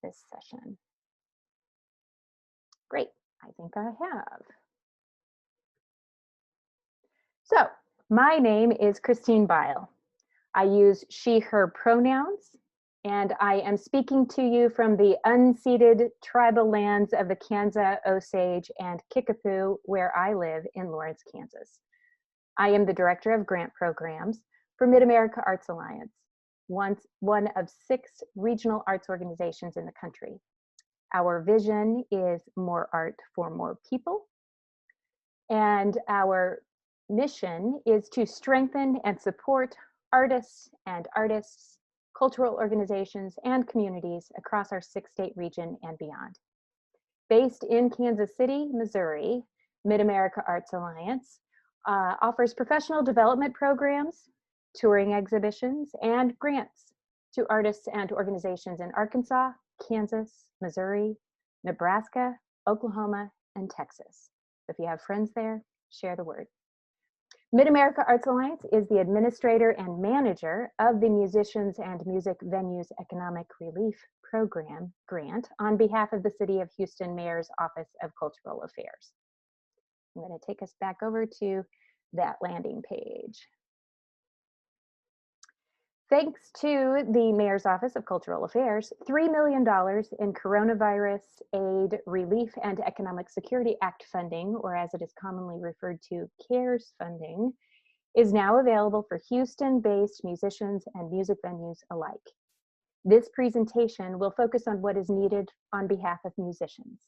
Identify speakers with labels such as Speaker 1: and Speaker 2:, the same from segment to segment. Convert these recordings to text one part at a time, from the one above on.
Speaker 1: this session. Great, I think I have. So, my name is Christine Bial. I use she, her pronouns, and I am speaking to you from the unceded tribal lands of the Kansa, Osage, and Kickapoo, where I live in Lawrence, Kansas. I am the Director of Grant Programs for Mid-America Arts Alliance, one of 6 regional arts organizations in the country. Our vision is more art for more people, and our mission is to strengthen and support artists, cultural organizations, and communities across our 6-state region and beyond. Based in Kansas City, Missouri, Mid-America Arts Alliance offers professional development programs, touring exhibitions, and grants to artists and organizations in Arkansas, Kansas, Missouri, Nebraska, Oklahoma, and Texas. If you have friends there, share the word. Mid-America Arts Alliance is the administrator and manager of the Musicians and Music Venues Economic Relief Program grant on behalf of the City of Houston Mayor's Office of Cultural Affairs. I'm going to take us back over to that landing page. Thanks to the Mayor's Office of Cultural Affairs, $3 million in Coronavirus Aid Relief and Economic Security Act funding, or as it is commonly referred to, CARES funding, is now available for Houston-based musicians and music venues alike. This presentation will focus on what is needed on behalf of musicians.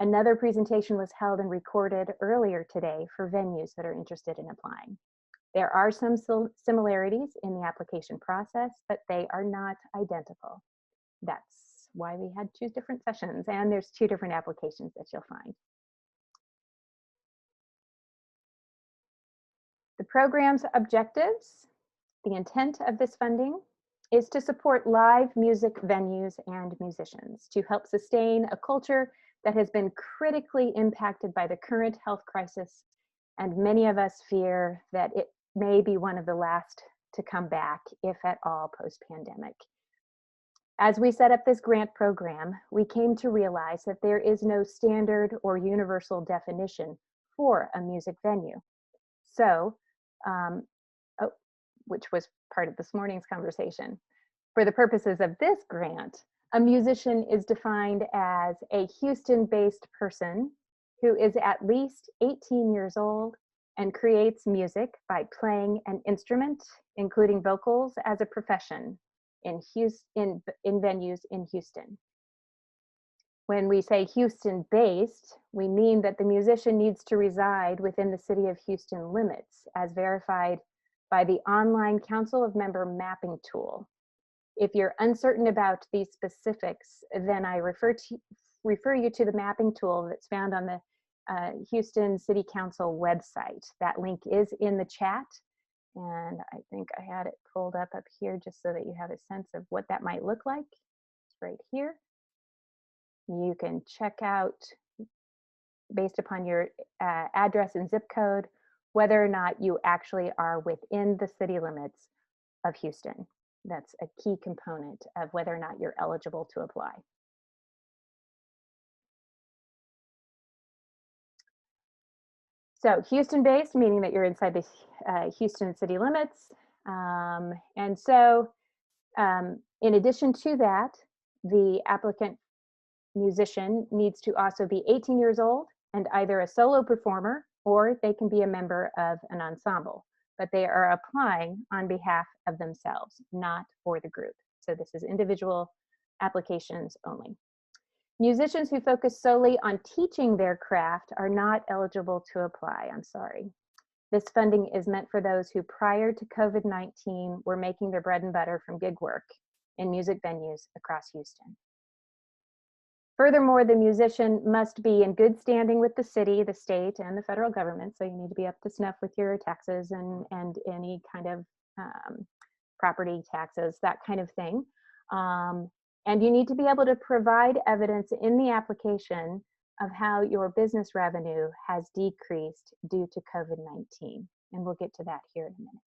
Speaker 1: Another presentation was held and recorded earlier today for venues that are interested in applying. There are some similarities in the application process, but they are not identical. That's why we had 2 different sessions, and there's 2 different applications that you'll find. The program's objectives, the intent of this funding is to support live music venues and musicians, to help sustain a culture that has been critically impacted by the current health crisis, and many of us fear that it may be one of the last to come back, if at all, post-pandemic. As we set up this grant program, we came to realize that there is no standard or universal definition for a music venue. So, which was part of this morning's conversation. For the purposes of this grant, a musician is defined as a Houston-based person who is at least 18 years old and creates music by playing an instrument, including vocals, as a profession in venues in Houston. When we say Houston-based, we mean that the musician needs to reside within the City of Houston limits, as verified by the online Council of Member mapping tool. If you're uncertain about these specifics, then I refer you to the mapping tool that's found on the Houston City Council website. That link is in the chat, and I think I had it pulled up here just so that you have a sense of what that might look like. It's right here. You can check out, based upon your address and zip code, whether or not you actually are within the city limits of Houston. That's a key component of whether or not you're eligible to apply. So Houston-based, meaning that you're inside the Houston city limits. And so in addition to that, the applicant musician needs to also be 18 years old and either a solo performer or they can be a member of an ensemble, but they are applying on behalf of themselves, not for the group. So this is individual applications only. Musicians who focus solely on teaching their craft are not eligible to apply, I'm sorry. This funding is meant for those who prior to COVID-19 were making their bread and butter from gig work in music venues across Houston. Furthermore, the musician must be in good standing with the city, the state, and the federal government, so you need to be up to snuff with your taxes and any kind of property taxes, that kind of thing. And you need to be able to provide evidence in the application of how your business revenue has decreased due to COVID-19. And we'll get to that here in a minute.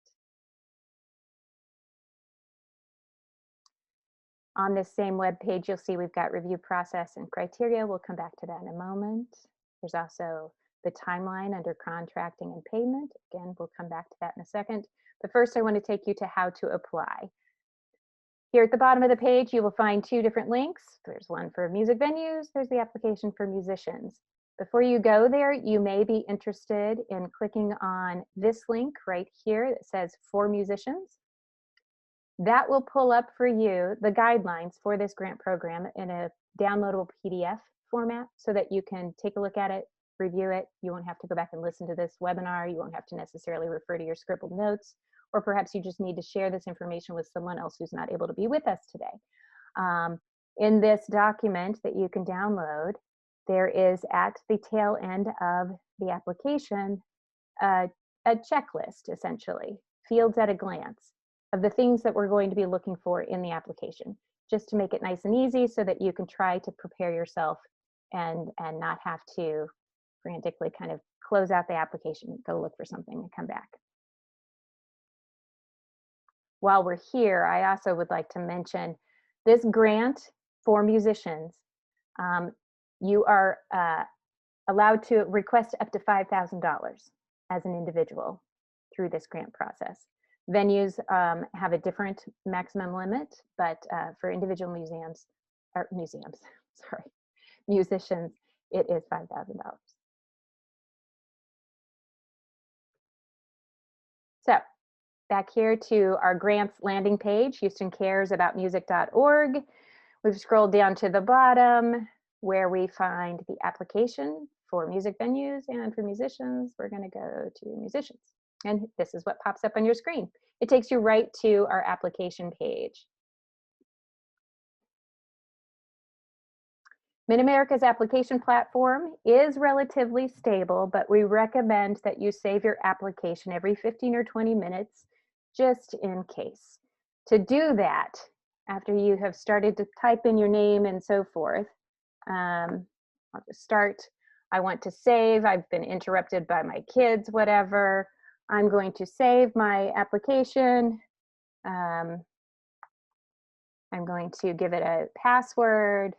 Speaker 1: On this same web page, you'll see we've got review process and criteria. We'll come back to that in a moment. There's also the timeline under contracting and payment. Again, we'll come back to that in a second. But first, I want to take you to how to apply. Here at the bottom of the page, you will find two different links. There's one for music venues, there's the application for musicians. Before you go there, you may be interested in clicking on this link right here that says for musicians. That will pull up for you the guidelines for this grant program in a downloadable PDF format so that you can take a look at it, review it. You won't have to go back and listen to this webinar. You won't have to necessarily refer to your scribbled notes, or perhaps you just need to share this information with someone else who's not able to be with us today. In this document that you can download, there is at the tail end of the application a checklist, essentially, fields at a glance of the things that we're going to be looking for in the application, just to make it nice and easy so that you can try to prepare yourself and not have to frantically kind of close out the application, go look for something and come back. While we're here, I also would like to mention this grant for musicians. You are allowed to request up to $5,000 as an individual through this grant process. Venues have a different maximum limit, but for individual musicians, it is $5,000. So back here to our grants landing page, HoustonCaresAboutMusic.org. We've scrolled down to the bottom where we find the application for music venues, and for musicians, we're going to go to musicians. And this is what pops up on your screen. It takes you right to our application page. Mid-America's application platform is relatively stable, but we recommend that you save your application every 15 or 20 minutes, just in case. To do that, after you have started to type in your name and so forth, I'll just start. I want to save. I've been interrupted by my kids, whatever. I'm going to save my application. I'm going to give it a password.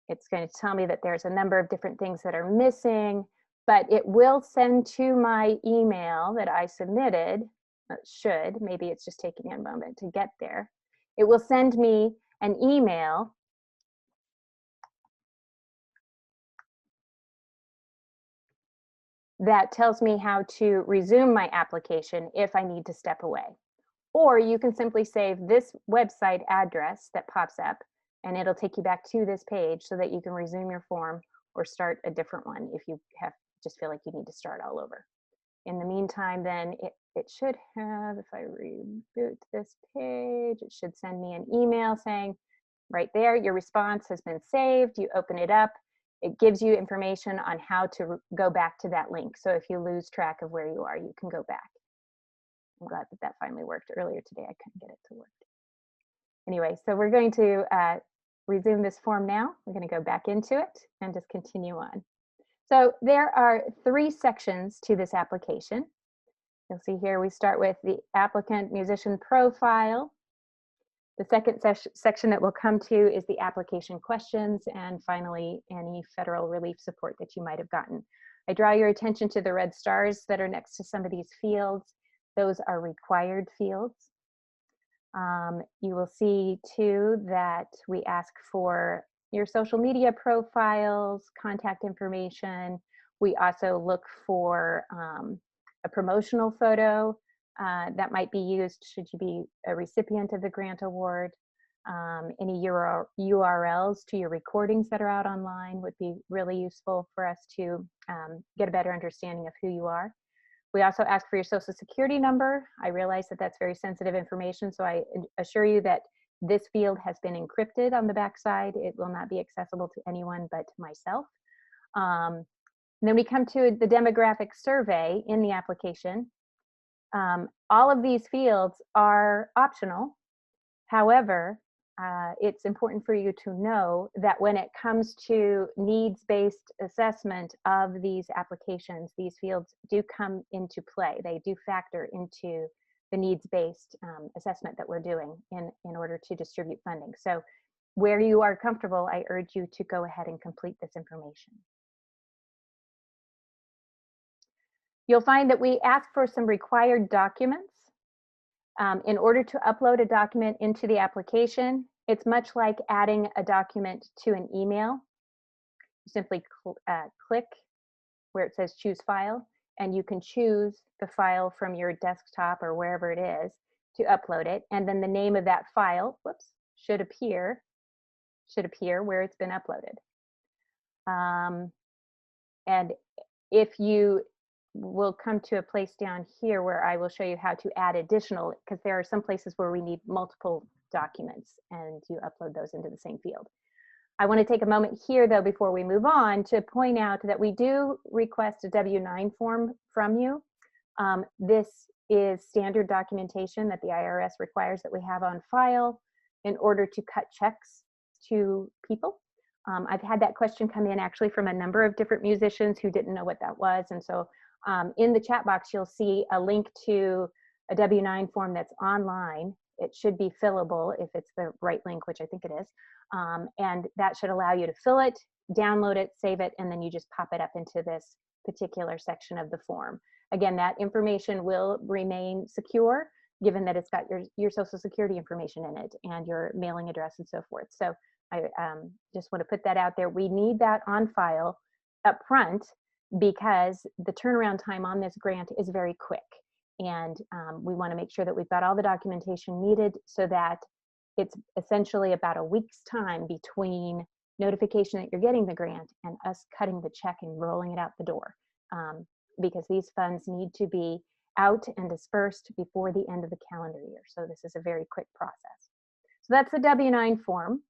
Speaker 1: It's going to tell me that there's a number of different things that are missing, but it will send to my email that I submitted. Should, maybe it's just taking a moment to get there. It will send me an email that tells me how to resume my application if I need to step away. Or you can simply save this website address that pops up, and it'll take you back to this page so that you can resume your form or start a different one if you just feel like you need to start all over. In the meantime, then it should have, if I reboot this page, it should send me an email saying, right there, your response has been saved. You open it up. It gives you information on how to go back to that link. So if you lose track of where you are, you can go back. I'm glad that that finally worked. Earlier today, I couldn't get it to work. Anyway, so we're going to resume this form now. We're going to go back into it and just continue on. So there are 3 sections to this application. You'll see here we start with the applicant musician profile. The second section that we'll come to is the application questions, and finally, any federal relief support that you might have gotten. I draw your attention to the red stars that are next to some of these fields. Those are required fields. You will see too that we ask for your social media profiles, contact information. We also look for a promotional photo that might be used should you be a recipient of the grant award. Any URLs to your recordings that are out online would be really useful for us to get a better understanding of who you are. We also ask for your social security number. I realize that that's very sensitive information, so I assure you that this field has been encrypted on the backside. It will not be accessible to anyone but myself. And then we come to the demographic survey in the application. All of these fields are optional. However, it's important for you to know that when it comes to needs-based assessment of these applications, these fields do come into play. They do factor into the needs-based assessment that we're doing in order to distribute funding. So where you are comfortable, I urge you to go ahead and complete this information. You'll find that we ask for some required documents. In order to upload a document into the application, it's much like adding a document to an email. You simply click where it says choose file, and you can choose the file from your desktop or wherever it is to upload it. And then the name of that file, should appear where it's been uploaded. And if you will come to a place down here where I will show you how to add additional, because there are some places where we need multiple documents and you upload those into the same field. I want to take a moment here, though, before we move on, to point out that we do request a W-9 form from you. This is standard documentation that the IRS requires that we have on file in order to cut checks to people. I've had that question come in actually from a number of different musicians who didn't know what that was. And so in the chat box, you'll see a link to a W-9 form that's online. It should be fillable if it's the right link, which I think it is. And that should allow you to fill it, download it, save it, and then you just pop it up into this particular section of the form. Again, that information will remain secure, given that it's got your Social Security information in it and your mailing address and so forth. So I just want to put that out there. We need that on file up front because the turnaround time on this grant is very quick. And we want to make sure that we've got all the documentation needed so that it's essentially about a week's time between notification that you're getting the grant and us cutting the check and rolling it out the door, because these funds need to be out and dispersed before the end of the calendar year. So this is a very quick process. So that's the W-9 form.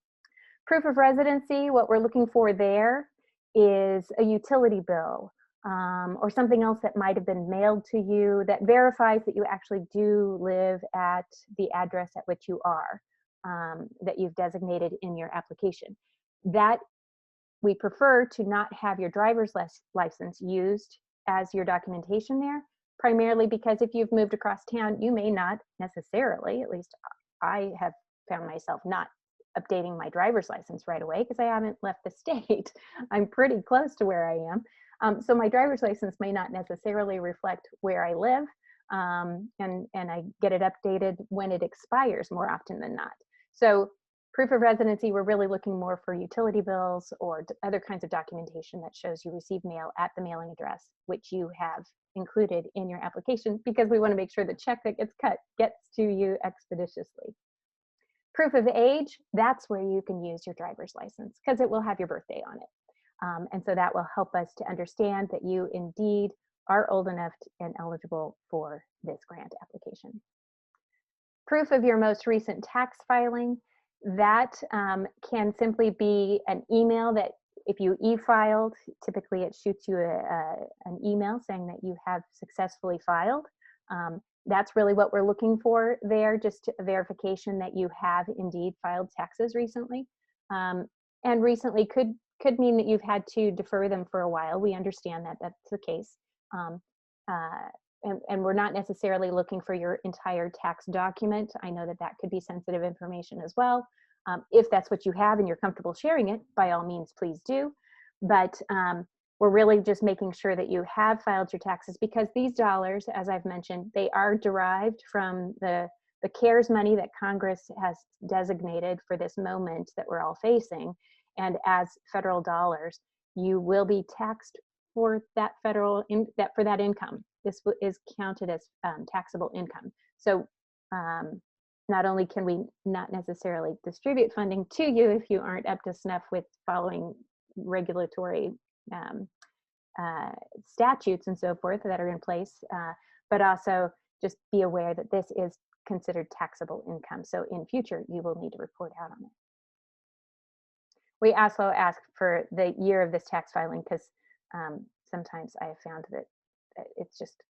Speaker 1: Proof of residency, what we're looking for there is a utility bill or something else that might have been mailed to you that verifies that you actually do live at the address at which you are, that you've designated in your application. That we prefer to not have your driver's license used as your documentation there, primarily because if you've moved across town, you may not necessarily, at least I have found myself not updating my driver's license right away because I haven't left the state. I'm pretty close to where I am. So my driver's license may not necessarily reflect where I live, and I get it updated when it expires more often than not. So proof of residency, we're really looking more for utility bills or other kinds of documentation that shows you receive mail at the mailing address, which you have included in your application, because we want to make sure the check that gets cut gets to you expeditiously. Proof of age, that's where you can use your driver's license because it will have your birthday on it. And so that will help us to understand that you indeed are old enough and eligible for this grant application. Proof of your most recent tax filing, that can simply be an email that if you e-filed, typically it shoots you an email saying that you have successfully filed. That's really what we're looking for there, just a verification that you have indeed filed taxes recently. And recently could mean that you've had to defer them for a while. We understand that that's the case. And we're not necessarily looking for your entire tax document. I know that that could be sensitive information as well. If that's what you have and you're comfortable sharing it, by all means, please do. But we're really just making sure that you have filed your taxes, because these dollars, as I've mentioned, they are derived from the CARES money that Congress has designated for this moment that we're all facing. And as federal dollars, you will be taxed for that for that income. This is counted as taxable income. So not only can we not necessarily distribute funding to you if you aren't up to snuff with following regulatory statutes and so forth that are in place, but also just be aware that this is considered taxable income. So in future, you will need to report out on it. We also ask for the year of this tax filing because sometimes I have found that it's just,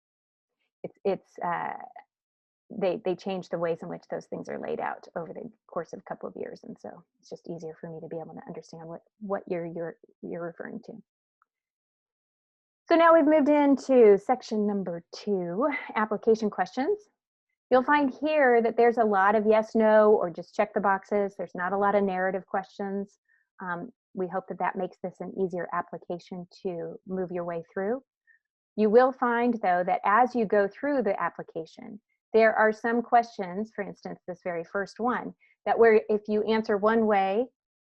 Speaker 1: they change the ways in which those things are laid out over the course of a couple of years. And so it's just easier for me to be able to understand what year you're referring to. So now we've moved into section number 2, application questions. You'll find here that there's a lot of yes, no, or just check the boxes. There's not a lot of narrative questions. We hope that that makes this an easier application to move your way through. You will find, though, that as you go through the application, there are some questions, for instance, this very first one, that where if you answer one way,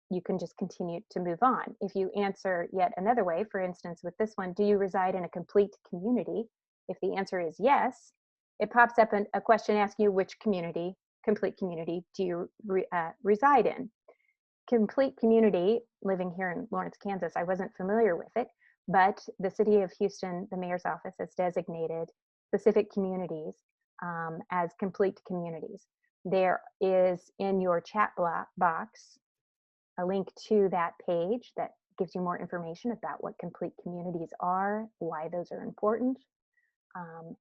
Speaker 1: you can just continue to move on. If you answer yet another way, for instance, with this one, do you reside in a complete community? If the answer is yes, it pops up a question asking you which community, complete community, do you reside in? Complete community, living here in Lawrence, Kansas, I wasn't familiar with it, but the city of Houston, the mayor's office, has designated specific communities as complete communities. There is in your chat box a link to that page that gives you more information about what complete communities are, why those are important.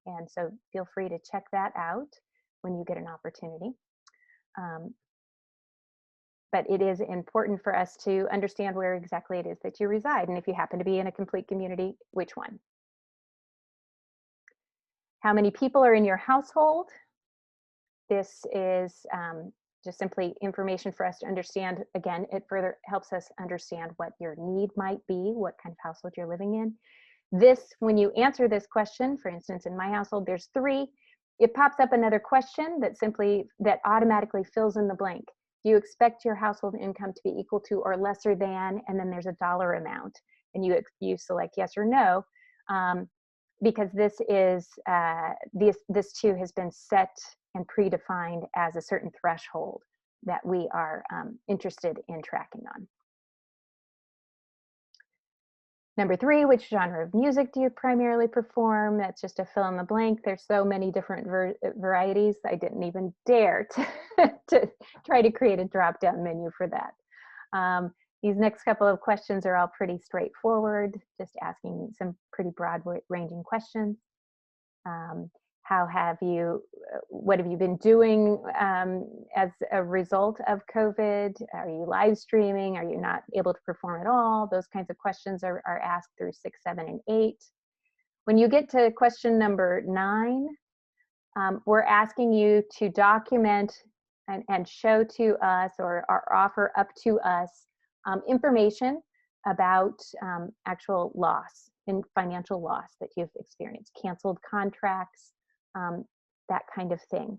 Speaker 1: And so feel free to check that out when you get an opportunity. But it is important for us to understand where exactly it is that you reside, and if you happen to be in a complete community, which one. How many people are in your household? This is just simply information for us to understand. Again, it further helps us understand what your need might be, what kind of household you're living in. This, when you answer this question, for instance, in my household, there's 3, it pops up another question that automatically fills in the blank. Do you expect your household income to be equal to or lesser than, and then there's a dollar amount, and you select yes or no, because this is this too has been set and predefined as a certain threshold that we are interested in tracking on. Number 3, which genre of music do you primarily perform? That's just a fill in the blank. There's so many different varieties. I didn't even dare to try to create a drop-down menu for that. These next couple of questions are all pretty straightforward, just asking some pretty broad-ranging questions. What have you been doing as a result of COVID? Are you live streaming? Are you not able to perform at all? Those kinds of questions are asked through 6, 7, and 8. When you get to question number 9, we're asking you to document and show to us or offer up to us information about actual loss, in financial loss that you've experienced, canceled contracts, that kind of thing.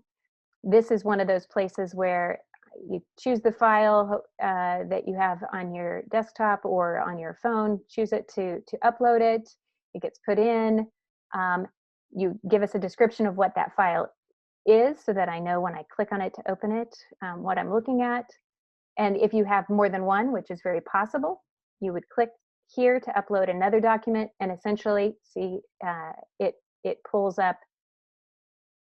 Speaker 1: This is one of those places where you choose the file that you have on your desktop or on your phone, choose it to upload it. It gets put in. You give us a description of what that file is so that I know when I click on it to open it, what I'm looking at. And if you have more than one, which is very possible, you would click here to upload another document and essentially see it pulls up.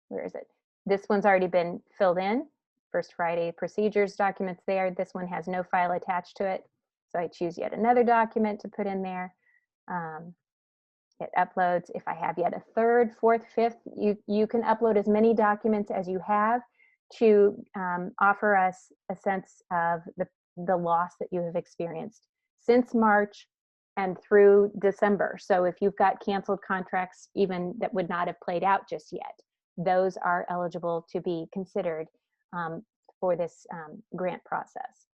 Speaker 1: Where is it? This one's already been filled in. First Friday procedures documents there. This one has no file attached to it. So I choose yet another document to put in there. It uploads. If I have yet a 3rd, 4th, 5th, you can upload as many documents as you have to offer us a sense of the loss that you have experienced since March and through December. So if you've got canceled contracts even that would not have played out just yet, those are eligible to be considered for this grant process.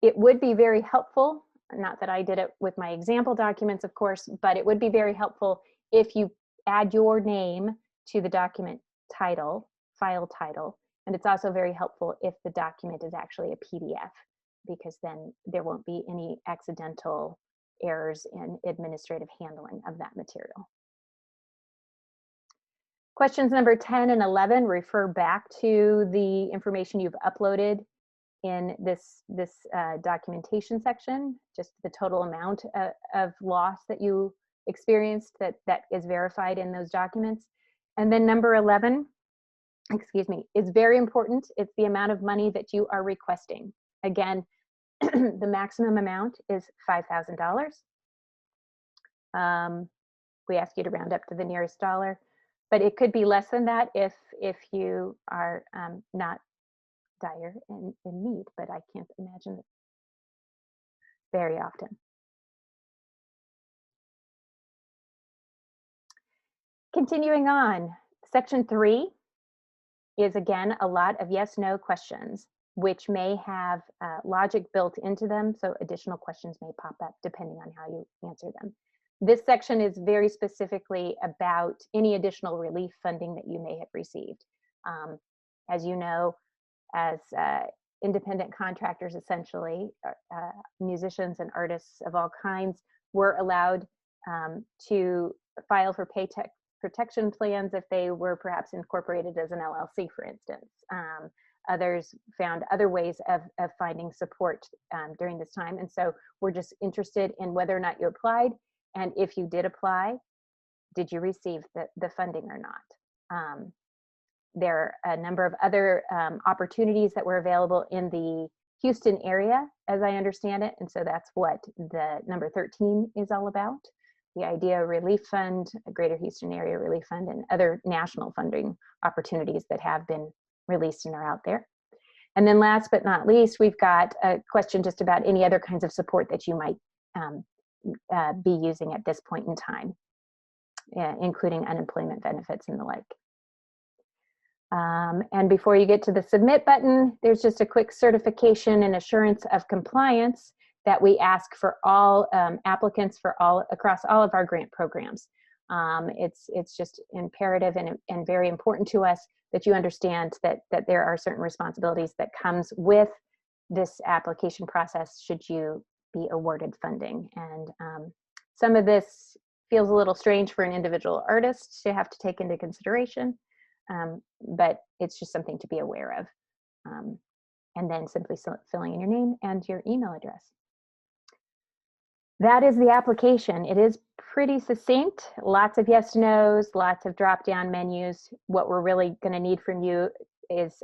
Speaker 1: It would be very helpful, not that I did it with my example documents, of course, but it would be very helpful if you add your name to the document title, file title, and it's also very helpful if the document is actually a PDF, because then there won't be any accidental errors in administrative handling of that material. Questions number 10 and 11 refer back to the information you've uploaded in this documentation section, just the total amount of loss that you experienced that is verified in those documents. And then number 11, is very important. It's the amount of money that you are requesting. Again, the maximum amount is $5,000. We ask you to round up to the nearest dollar, but it could be less than that if you are not dire in need, but I can't imagine it very often. Continuing on, section 3 is, again, a lot of yes/no questions, which may have logic built into them, so additional questions may pop up depending on how you answer them. This section is very specifically about any additional relief funding that you may have received. As you know, as independent contractors, essentially, musicians and artists of all kinds were allowed to file for paycheck protection plans if they were perhaps incorporated as an LLC, for instance. Others found other ways of finding support during this time. And so we're just interested in whether or not you applied. And if you did apply, did you receive the funding or not? There are a number of other opportunities that were available in the Houston area, as I understand it. And so that's what the number 13 is all about. The IDEA Relief Fund, a Greater Houston Area Relief Fund, and other national funding opportunities that have been released and are out there. And then last but not least, we've got a question just about any other kinds of support that you might be using at this point in time, including unemployment benefits and the like. And before you get to the submit button, there's just a quick certification and assurance of compliance that we ask for all applicants for across all of our grant programs. It's just imperative and very important to us that you understand that there are certain responsibilities that comes with this application process should you be awarded funding. And some of this feels a little strange for an individual artist to have to take into consideration, but it's just something to be aware of. And then simply filling in your name and your email address. That is the application. It is pretty succinct, lots of yes, no's, lots of drop-down menus. What we're really going to need from you is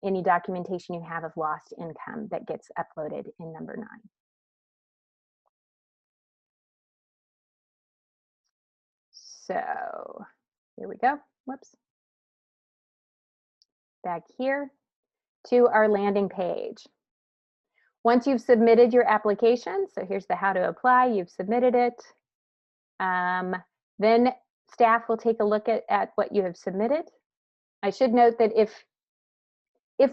Speaker 1: any documentation you have of lost income that gets uploaded in number 9. So here we go. Whoops. Back here to our landing page. Once you've submitted your application, so here's the how to apply, you've submitted it, then staff will take a look at what you have submitted. I should note that if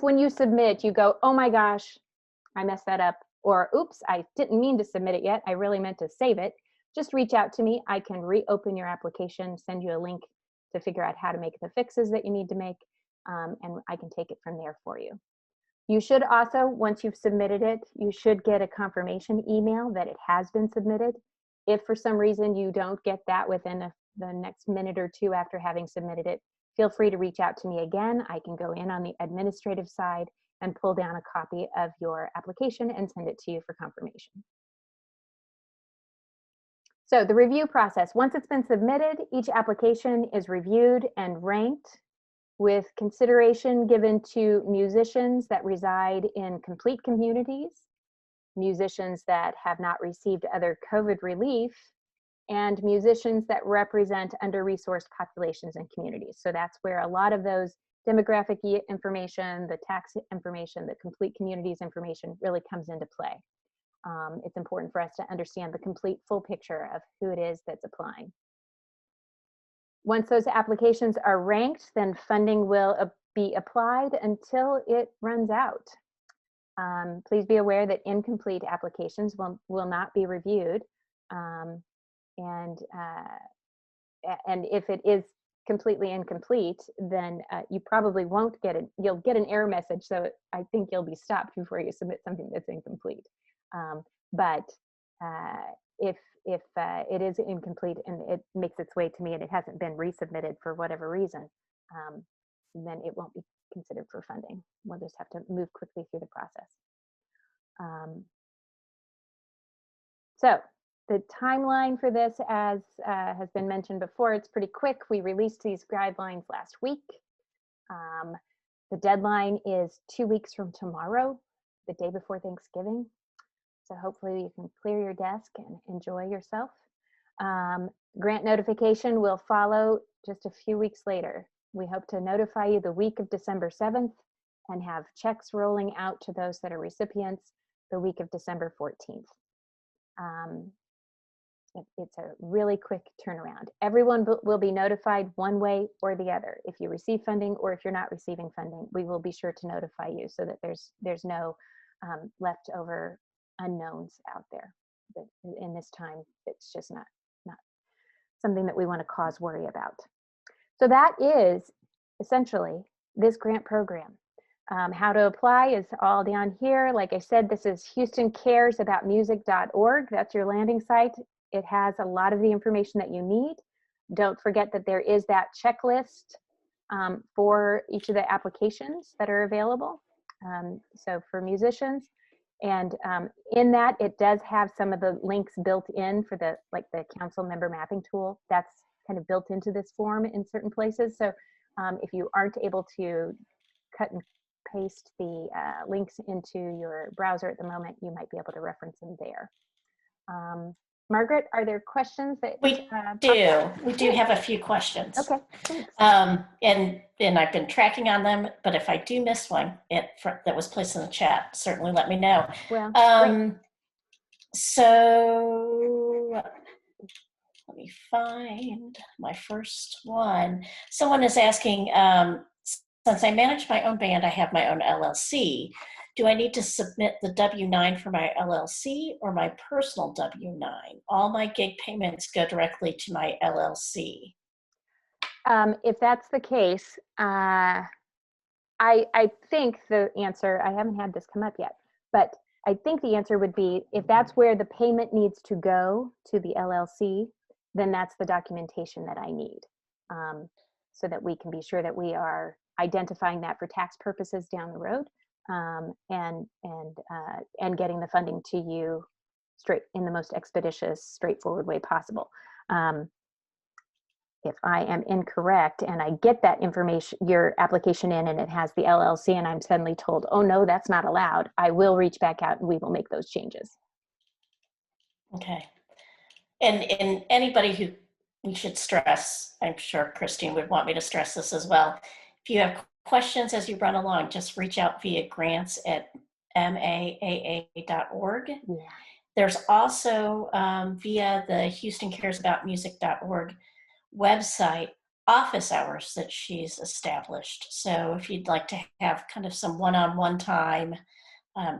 Speaker 1: when you submit, you go, oh my gosh, I messed that up, or oops, I didn't mean to submit it yet, I really meant to save it, just reach out to me. I can reopen your application, send you a link to figure out how to make the fixes that you need to make, and I can take it from there for you. You should also, once you've submitted it, you should get a confirmation email that it has been submitted. If for some reason you don't get that within the next minute or two after having submitted it, feel free to reach out to me again. I can go in on the administrative side and pull down a copy of your application and send it to you for confirmation. So the review process, once it's been submitted, each application is reviewed and ranked with consideration given to musicians that reside in complete communities, musicians that have not received other COVID relief, and musicians that represent under-resourced populations and communities. So that's where a lot of those demographic information, the tax information, the complete communities information really comes into play. It's important for us to understand the complete full picture of who it is that's applying. Once those applications are ranked, then funding will be applied until it runs out. Please be aware that incomplete applications will not be reviewed. And if it is completely incomplete, then you probably won't get it. You'll get an error message, so I think you'll be stopped before you submit something that's incomplete. But if it is incomplete and it makes its way to me and it hasn't been resubmitted for whatever reason, then it won't be considered for funding. We'll just have to move quickly through the process. So the timeline for this, as has been mentioned before, it's pretty quick. We released these guidelines last week. The deadline is 2 weeks from tomorrow, the day before Thanksgiving. So hopefully you can clear your desk and enjoy yourself. Grant notification will follow just a few weeks later. We hope to notify you the week of December 7th and have checks rolling out to those that are recipients the week of December 14th. It's a really quick turnaround. Everyone will be notified one way or the other. If you receive funding or if you're not receiving funding, we will be sure to notify you so that there's no leftover unknowns out there. But in this time, it's just not something that we want to cause worry about. So that is essentially this grant program. How to apply is all down here. Like I said, this is HoustonCaresAboutMusic.org. That's your landing site. It has a lot of the information that you need. Don't forget that there is that checklist for each of the applications that are available. So for musicians, and in that, it does have some of the links built in for the council member mapping tool. That's kind of built into this form in certain places. So if you aren't able to cut and paste the links into your browser at the moment, you might be able to reference them there. Margaret, are there questions that
Speaker 2: we do? We do have a few questions.
Speaker 1: Okay, thanks.
Speaker 2: And I've been tracking on them, but if I do miss one that was placed in the chat, certainly let me know.
Speaker 1: Well,
Speaker 2: so let me find my first one. Someone is asking, since I manage my own band, I have my own LLC. Do I need to submit the W-9 for my LLC or my personal W-9? All my gig payments go directly to my LLC.
Speaker 1: If that's the case, I think the answer, I haven't had this come up yet, but I think the answer would be, if that's where the payment needs to go to the LLC, then that's the documentation that I need, so that we can be sure that we are identifying that for tax purposes down the road, and getting the funding to you straight in the most expeditious, straightforward way possible. If I am incorrect and I get that information, your application in, and it has the LLC, and I'm suddenly told, oh no, that's not allowed, I will reach back out and we will make those changes.
Speaker 2: Okay. And anybody who, we should stress, I'm sure Christine would want me to stress this as well. If you have questions as you run along, just reach out via grants@maaa.org.
Speaker 1: Yeah.
Speaker 2: There's also via the HoustonCaresAboutMusic.org website office hours that she's established. So if you'd like to have kind of some one-on-one time,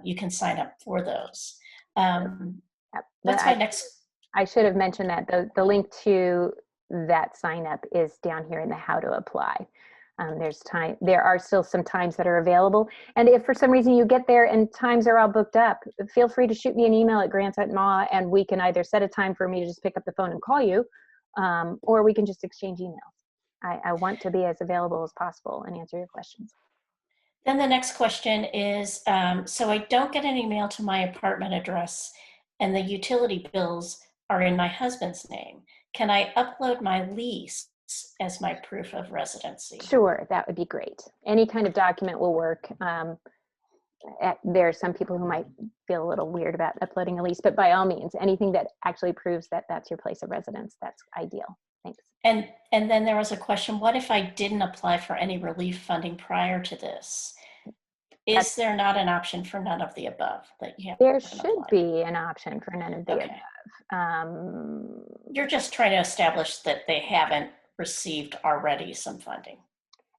Speaker 2: you can sign up for those. That's my next.
Speaker 1: I should have mentioned that the link to that sign up is down here in the how to apply. There are still some times that are available. And if for some reason you get there and times are all booked up, feel free to shoot me an email at grants@ma, and we can either set a time for me to just pick up the phone and call you, or we can just exchange emails. I want to be as available as possible and answer your questions.
Speaker 2: Then the next question is, so I don't get an email to my apartment address and the utility bills are in my husband's name. Can I upload my lease as my proof of residency?
Speaker 1: Sure, that would be great. Any kind of document will work. There are some people who might feel a little weird about uploading a lease, but by all means, anything that actually proves that that's your place of residence, that's ideal. Thanks.
Speaker 2: And then there was a question, what if I didn't apply for any relief funding prior to this? Is there not an option for none of the above that you have?
Speaker 1: There should be an option for none of the above.
Speaker 2: You're just trying to establish that they haven't received already some funding.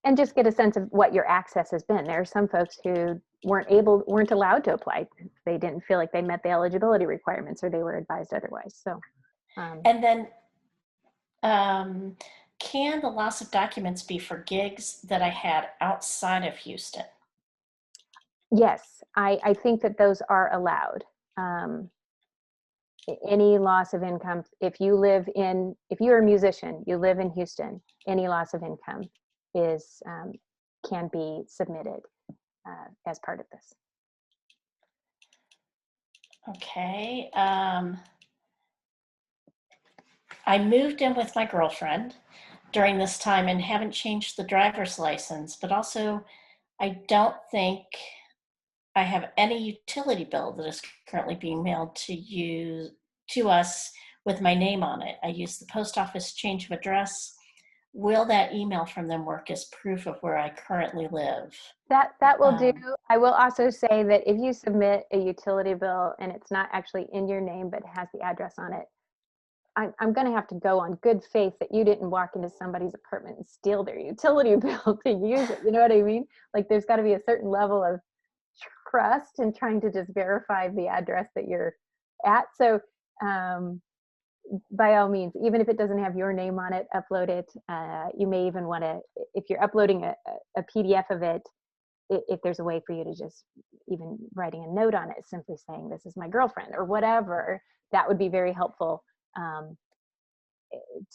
Speaker 1: And just get a sense of what your access has been. There are some folks who weren't allowed to apply. They didn't feel like they met the eligibility requirements, or they were advised otherwise. So,
Speaker 2: and then can the loss of documents be for gigs that I had outside of Houston?
Speaker 1: Yes, I think that those are allowed. Any loss of income, if you're a musician, you live in Houston, any loss of income can be submitted as part of this.
Speaker 2: Okay. I moved in with my girlfriend during this time and haven't changed the driver's license, but also I don't think I have any utility bill that is currently being mailed to us with my name on it. I use the post office change of address. Will that email from them work as proof of where I currently live?
Speaker 1: That will do. I will also say that if you submit a utility bill and it's not actually in your name but has the address on it, I'm going to have to go on good faith that you didn't walk into somebody's apartment and steal their utility bill to use it. You know what I mean? Like there's got to be a certain level of trust in trying to just verify the address that you're at. So by all means, even if it doesn't have your name on it, upload it. You may even want to, if you're uploading a PDF of it, if there's a way for you to just even writing a note on it, simply saying, this is my girlfriend or whatever, that would be very helpful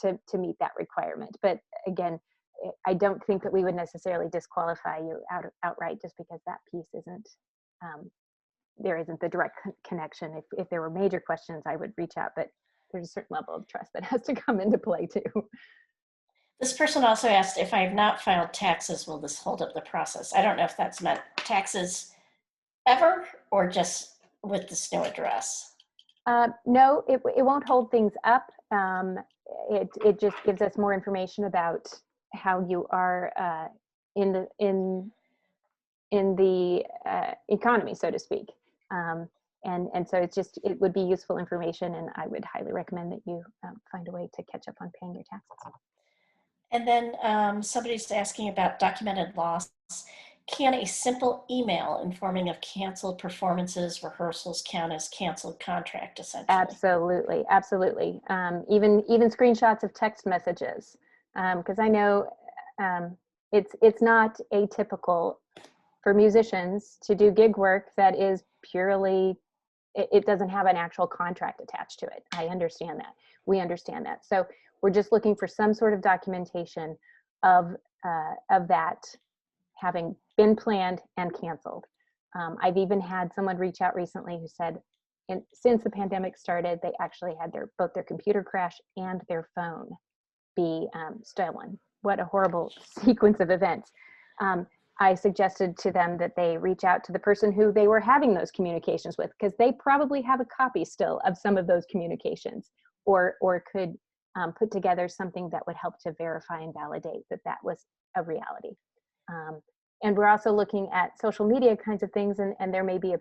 Speaker 1: to meet that requirement. But again, I don't think that we would necessarily disqualify you outright just because that piece isn't, there isn't the direct connection. If there were major questions, I would reach out, but there's a certain level of trust that has to come into play too.
Speaker 2: This person also asked, if I have not filed taxes, will this hold up the process? I don't know if that's meant taxes ever or just with this new address.
Speaker 1: No, it won't hold things up. It just gives us more information about how you are in the economy, so to speak. And so it would be useful information, and I would highly recommend that you find a way to catch up on paying your taxes.
Speaker 2: And then somebody's asking about documented loss. Can a simple email informing of canceled performances, rehearsals count as canceled contract, essentially?
Speaker 1: Absolutely, absolutely. Even screenshots of text messages, because I know it's not atypical for musicians to do gig work that is purely, it doesn't have an actual contract attached to it. I understand that. We understand that. So we're just looking for some sort of documentation of that having been planned and canceled. I've even had someone reach out recently who said, since the pandemic started, they actually had both their computer crash and their phone be stolen. What a horrible sequence of events. I suggested to them that they reach out to the person who they were having those communications with, because they probably have a copy still of some of those communications, or could put together something that would help to verify and validate that was a reality. And we're also looking at social media kinds of things, and there may be a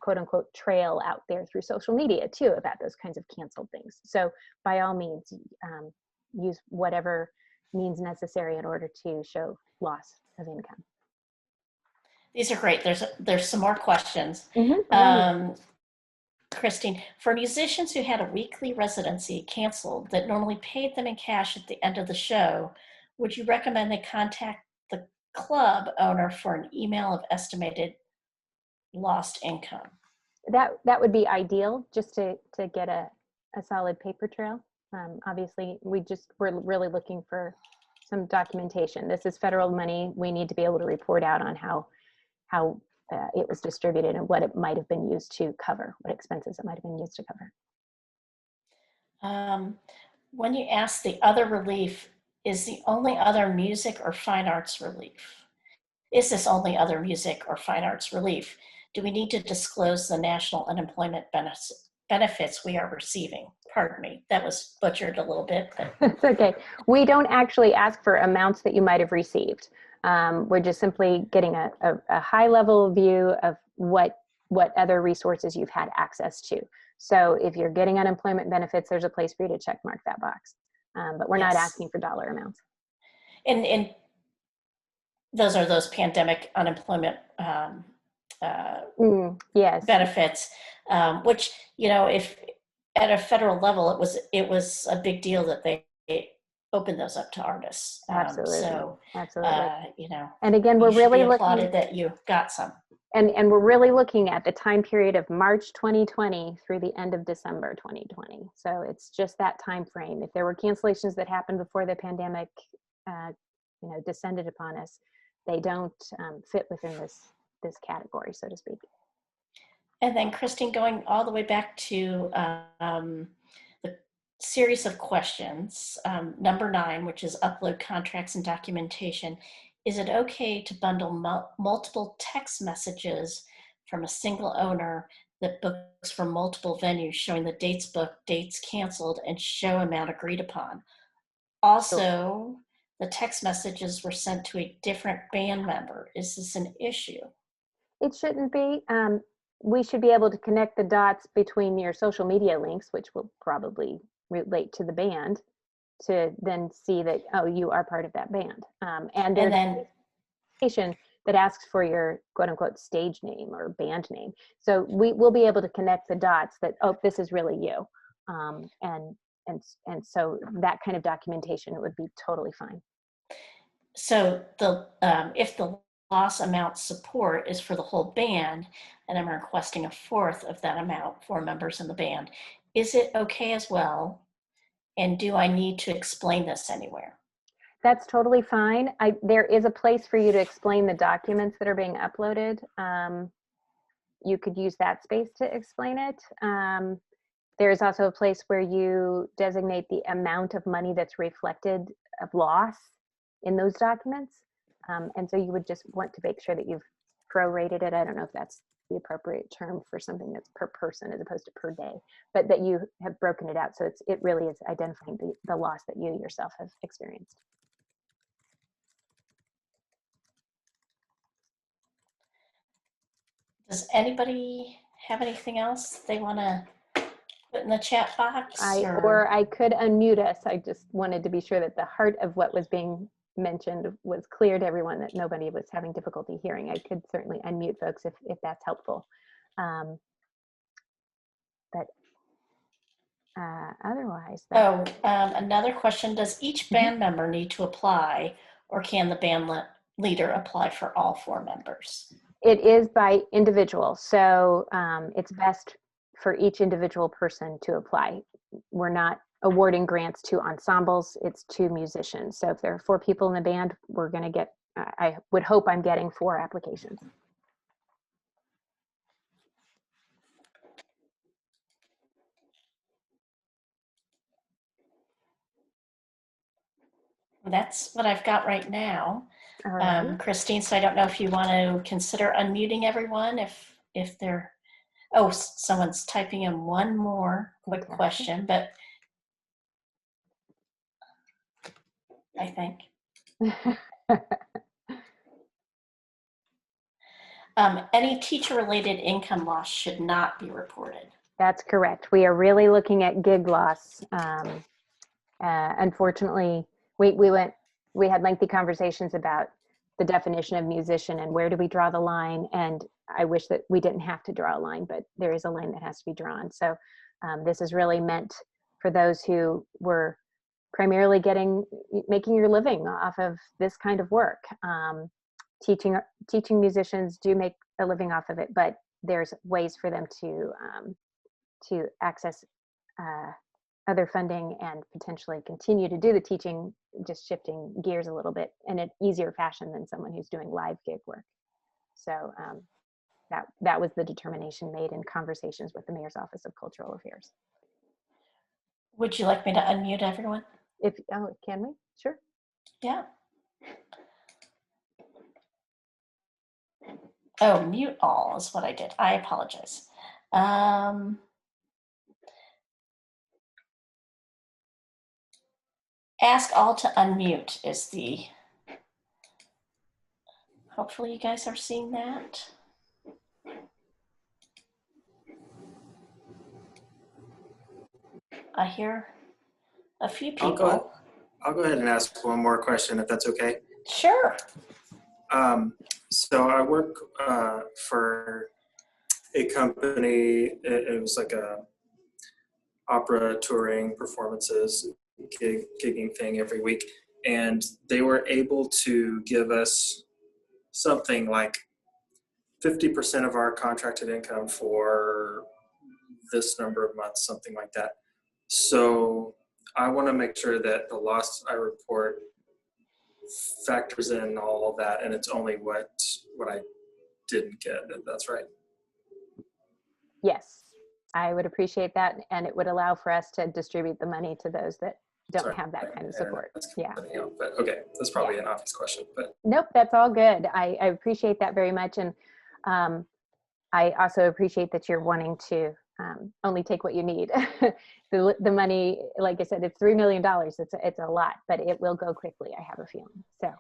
Speaker 1: quote unquote trail out there through social media too about those kinds of canceled things. So by all means, use whatever means necessary in order to show loss of income.
Speaker 2: These are great. There's some more questions.
Speaker 1: Mm-hmm.
Speaker 2: Christine, for musicians who had a weekly residency canceled that normally paid them in cash at the end of the show, would you recommend they contact the club owner for an email of estimated lost income?
Speaker 1: That would be ideal, just to get a solid paper trail. Obviously, we're really looking for some documentation. This is federal money. We need to be able to report out on how it was distributed and what it might have been used to cover, what expenses it might have been used to cover.
Speaker 2: When you ask the other relief, is the only other music or fine arts relief? Is this only other music or fine arts relief? Do we need to disclose the national unemployment benefits we are receiving? Pardon me, that was butchered a little bit. But.
Speaker 1: It's okay. We don't actually ask for amounts that you might have received. We're just simply getting a high level view of what other resources you've had access to. So if you're getting unemployment benefits, there's a place for you to check mark that box. But we're not asking for dollar amounts.
Speaker 2: And those are those pandemic unemployment
Speaker 1: yes.
Speaker 2: benefits, which, if at a federal level, it was a big deal that they opened those up to artists.
Speaker 1: Absolutely.
Speaker 2: So,
Speaker 1: absolutely. And again, we're really
Speaker 2: applauded that you got some.
Speaker 1: And we're really looking at the time period of March 2020 through the end of December 2020. So it's just that time frame. If there were cancellations that happened before the pandemic, descended upon us, they don't fit within this category, so to speak.
Speaker 2: And then, Christine, going all the way back to the series of questions, number 9, which is upload contracts and documentation. Is it okay to bundle multiple text messages from a single owner that books from multiple venues, showing the dates booked, dates canceled, and show amount agreed upon? Also, the text messages were sent to a different band member. Is this an issue?
Speaker 1: It shouldn't be. We should be able to connect the dots between your social media links, which will probably relate to the band to then see that, oh, you are part of that band. And there's
Speaker 2: then
Speaker 1: a that asks for your quote unquote stage name or band name. So we will be able to connect the dots that, oh, this is really you. And so that kind of documentation would be totally fine.
Speaker 2: so if the loss amount support is for the whole band, and I'm requesting a fourth of that amount for members in the band, is it okay as well? And do I need to explain this anywhere?
Speaker 1: That's totally fine. There is a place for you to explain the documents that are being uploaded. You could use that space to explain it. There's also a place where you designate the amount of money that's reflected of loss in those documents. And so you would just want to make sure that you've prorated it. I don't know if that's the appropriate term for something that's per person as opposed to per day, but that you have broken it out. So it really is identifying the loss that you yourself have experienced.
Speaker 2: Does anybody have anything else they want to put in the chat box?
Speaker 1: Or I could unmute us. I just wanted to be sure that the heart of what was being mentioned was clear to everyone, that nobody was having difficulty hearing. I could certainly unmute folks if that's helpful. But otherwise.
Speaker 2: Another question, does each band member need to apply, or can the band leader apply for all 4 members?
Speaker 1: It is by individual. So it's best for each individual person to apply. We're not awarding grants to ensembles, it's to musicians. So if there are 4 people in the band, we're going to get, I would hope I'm getting 4 applications.
Speaker 2: That's what I've got right now.
Speaker 1: Right.
Speaker 2: Christine, so I don't know if you want to consider unmuting everyone if they're, oh, someone's typing in one more quick question, but I think. Any teacher-related income loss should not be reported.
Speaker 1: That's correct. We are really looking at gig loss. Unfortunately, we had lengthy conversations about the definition of musician and where do we draw the line. And I wish that we didn't have to draw a line, but there is a line that has to be drawn. So this is really meant for those who were primarily making your living off of this kind of work. Teaching musicians do make a living off of it, but there's ways for them to access other funding and potentially continue to do the teaching, just shifting gears a little bit in an easier fashion than someone who's doing live gig work. So that was the determination made in conversations with the Mayor's Office of Cultural Affairs.
Speaker 2: Would you like me to unmute everyone?
Speaker 1: Can we? Sure.
Speaker 2: Yeah. Oh, mute all is what I did. I apologize. Ask all to unmute is the, hopefully you guys are seeing that. I hear a few people.
Speaker 3: I'll go ahead and ask one more question if that's okay.
Speaker 2: Sure.
Speaker 3: So I work for a company. It was like a opera touring performances gigging thing every week, and they were able to give us something like 50% of our contracted income for this number of months, something like that. So I want to make sure that the loss I report factors in all of that, and it's only what I didn't get. That's right.
Speaker 1: Yes, I would appreciate that, and it would allow for us to distribute the money to those that don't have that kind of support. Yeah.
Speaker 3: But okay, that's probably an obvious question, but
Speaker 1: nope, that's all good. I appreciate that very much, and I also appreciate that you're wanting to only take what you need. The money, like I said, it's $3 million. It's a lot, but it will go quickly, I have a feeling. So.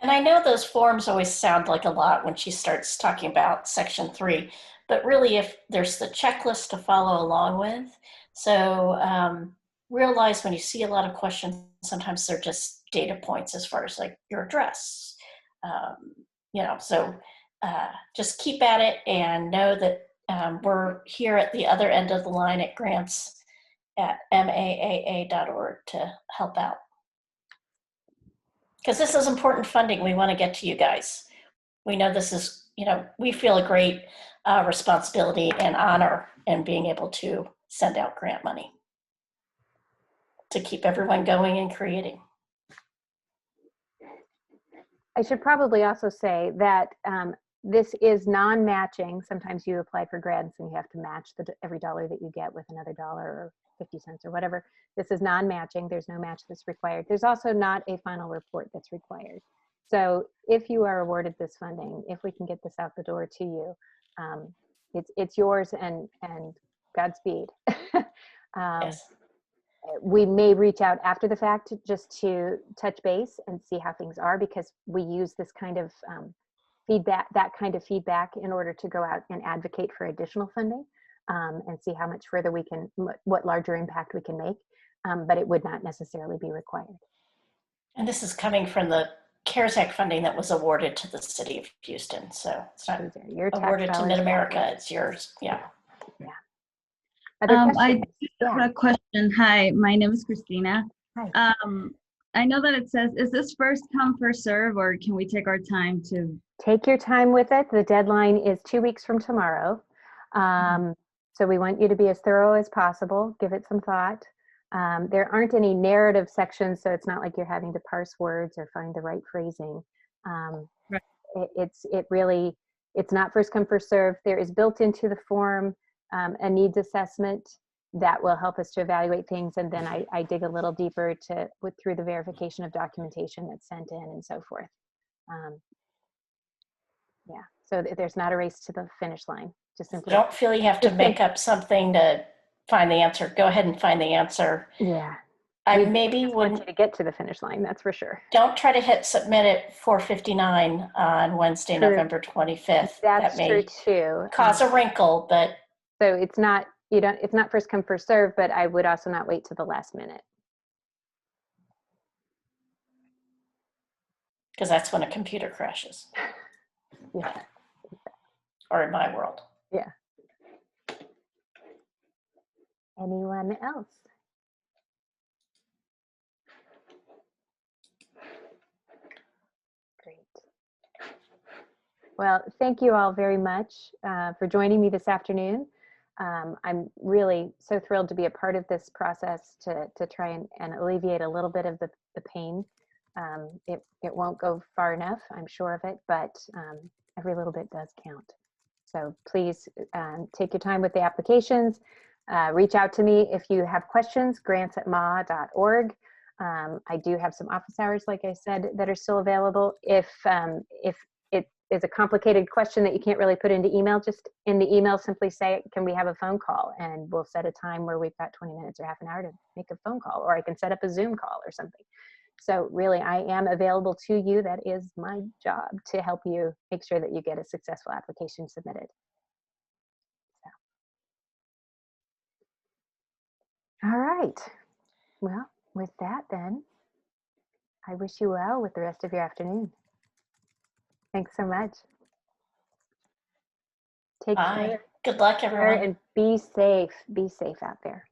Speaker 2: And I know those forms always sound like a lot when she starts talking about Section 3, but really if there's the checklist to follow along with. So realize when you see a lot of questions, sometimes they're just data points as far as like your address. So just keep at it and know that we're here at the other end of the line at Grants at maaa.org to help out. Because this is important funding we want to get to you guys. We know this is, we feel a great responsibility and honor in being able to send out grant money to keep everyone going and creating.
Speaker 1: I should probably also say that this is non-matching. Sometimes you apply for grants and you have to match every dollar that you get with another dollar or 50 cents or whatever. This is non-matching. There's no match that's required. There's also not a final report that's required. So if you are awarded this funding, if we can get this out the door to you, it's yours and Godspeed.
Speaker 2: Yes.
Speaker 1: We may reach out after the fact just to touch base and see how things are, because we use this kind of feedback, in order to go out and advocate for additional funding and see how much further we can, what larger impact we can make, but it would not necessarily be required.
Speaker 2: And this is coming from the CARES Act funding that was awarded to the city of Houston. So it's not awarded to Mid-America, it's yours. Yeah.
Speaker 1: Yeah. Other questions?
Speaker 4: I have a question. Hi, my name is Christina.
Speaker 1: Hi.
Speaker 4: I know that it says, is this first come, first serve, or can we take our time to?
Speaker 1: Take your time with it. The deadline is 2 weeks from tomorrow. So we want you to be as thorough as possible. Give it some thought. There aren't any narrative sections, so it's not like you're having to parse words or find the right phrasing.
Speaker 4: Right.
Speaker 1: It's not first come, first serve. There is built into the form a needs assessment that will help us to evaluate things, and then I dig a little deeper through the verification of documentation that's sent in and so forth. Yeah, so there's not a race to the finish line. Just simply
Speaker 2: Don't feel you have to make up something to find the answer. Go ahead and find the answer.
Speaker 1: Yeah.
Speaker 2: I
Speaker 1: We
Speaker 2: maybe
Speaker 1: just want
Speaker 2: wouldn't.
Speaker 1: you to get to the finish line, that's for sure.
Speaker 2: Don't try to hit submit at 4:59 on Wednesday,
Speaker 1: True.
Speaker 2: November 25th.
Speaker 1: That's
Speaker 2: that may
Speaker 1: true too.
Speaker 2: cause a wrinkle, but
Speaker 1: So it's not first come, first serve, but I would also not wait to the last minute.
Speaker 2: because that's when a computer crashes,
Speaker 1: Yeah.
Speaker 2: or in my world.
Speaker 1: Yeah. Anyone else? Great. Well, thank you all very much for joining me this afternoon. I'm really so thrilled to be a part of this process to try and alleviate a little bit of the pain. It won't go far enough, I'm sure of it, but every little bit does count. So please take your time with the applications. Reach out to me if you have questions, grants@maa.org. I do have some office hours, like I said, that are still available. If it is a complicated question that you can't really put into email, just in the email, simply say, can we have a phone call? And we'll set a time where we've got 20 minutes or half an hour to make a phone call, or I can set up a Zoom call or something. So really, I am available to you. That is my job, to help you make sure that you get a successful application submitted. So. All right. Well, with that then, I wish you well with the rest of your afternoon. Thanks so much. Take care.
Speaker 2: Good luck, everyone.
Speaker 1: And be safe. Be safe out there.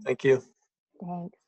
Speaker 5: Thank you.
Speaker 1: Thanks.